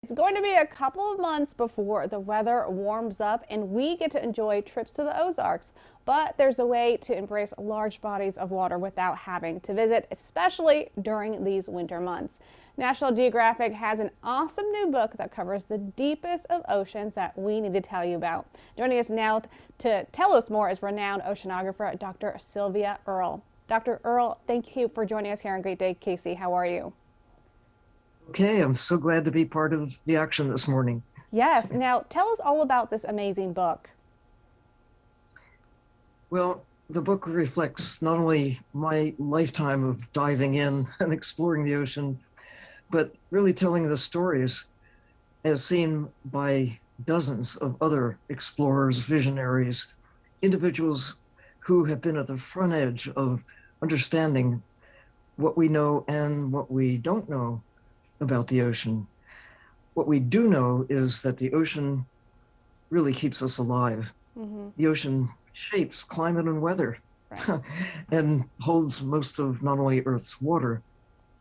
It's going to be a couple of months before the weather warms up and we get to enjoy trips to the Ozarks. But there's a way to embrace large bodies of water without having to visit, especially during these winter months. National Geographic has an awesome new book that covers the deepest of oceans that we need to tell you about. Joining us now to tell us more is renowned oceanographer Dr. Sylvia Earle. Dr. Earle, thank you for joining us here on Great Day KC. How are you? Okay, I'm so glad to be part of the action this morning. Yes. Now tell us all about this amazing book. Well, the book reflects not only my lifetime of diving in and exploring the ocean, but really telling the stories as seen by dozens of other explorers, visionaries, individuals who have been at the front edge of understanding what we know and what we don't know about the ocean. What we do know is that the ocean really keeps us alive. The ocean shapes climate and weather Right. and holds most of not only Earth's water,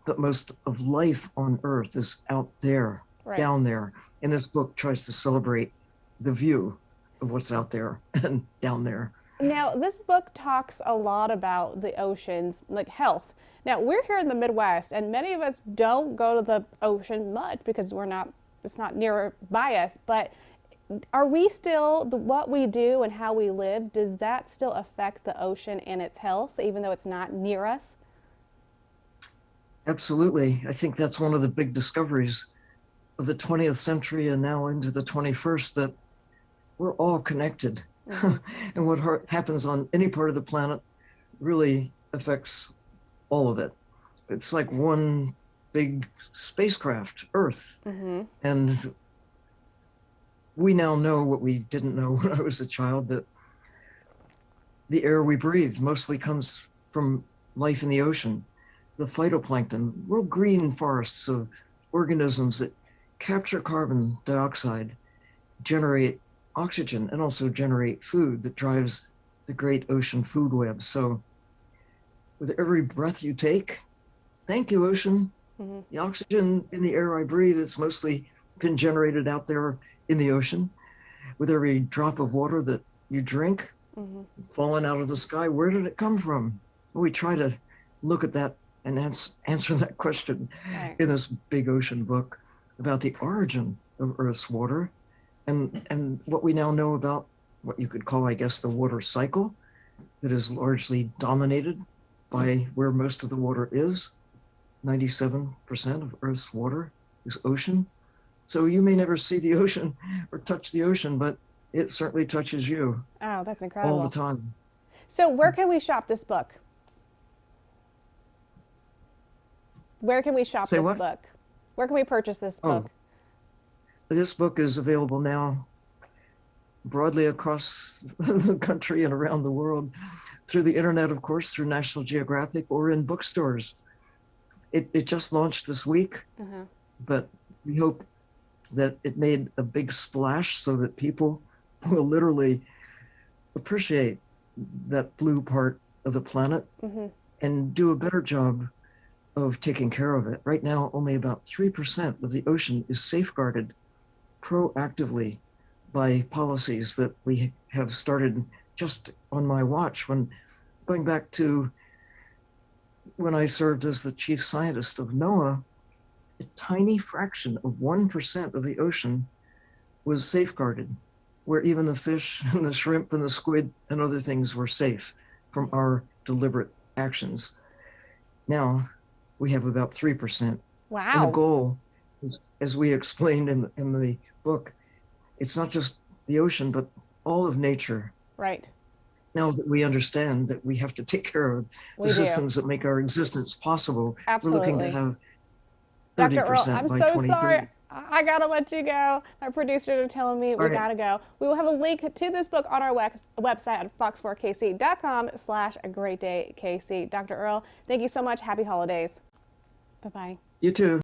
but most of life on Earth is out there, Right. down there. And this book tries to celebrate the view of what's out there and down there. Now, this book talks a lot about the oceans, like health. Now, we're here in the Midwest, and many of us don't go to the ocean much because it's not nearby us. But are we still, what we do and how we live, does that still affect the ocean and its health, even though it's not near us? Absolutely. I think that's one of the big discoveries of the 20th century and now into the 21st, that we're all connected. And what happens on any part of the planet really affects all of it. It's like one big spacecraft, Earth. And we now know what we didn't know when I was a child, that the air we breathe mostly comes from life in the ocean. The phytoplankton, real green forests of organisms that capture carbon dioxide, generate oxygen, and also generate food that drives the great ocean food web. So with every breath you take, thank you, ocean. The oxygen in the air I breathe, it's mostly been generated out there in the ocean. With every drop of water that you drink, falling out of the sky, where did it come from? Well, we try to look at that and answer that question in this big ocean book about the origin of Earth's water and what we now know about what you could call, I guess, the water cycle that is largely dominated by where most of the water is. 97% of Earth's water is ocean. So you may never see the ocean or touch the ocean, but it certainly touches you Oh, that's all the incredible. time. So where can we shop this book? Where can we shop Say this what? book? Where can we purchase this book? Oh, this book is available now broadly across the country and around the world through the internet, of course, through National Geographic or in bookstores. It just launched this week, but we hope that it made a big splash so that people will literally appreciate that blue part of the planet and do a better job of taking care of it. Right now, only about 3% of the ocean is safeguarded proactively by policies that we have started just on my watch. When going back to when I served as the chief scientist of NOAA, a tiny fraction of 1% of the ocean was safeguarded, where even the fish and the shrimp and the squid and other things were safe from our deliberate actions. Now we have about 3%. And the Wow. goal is, as we explained in the book, it's not just the ocean, but all of nature. Right. Now that we understand that we have to take care of the We do. systems that make our existence possible, we're looking to Absolutely. have Dr. Earle, 30% I'm by so sorry. 2030. I gotta let you go. My producers are telling me All we right. gotta go. We will have a link to this book on our website at fox4kc.com/greatdaykc. Dr. Earle, thank you so much. Happy holidays. Bye-bye. You too.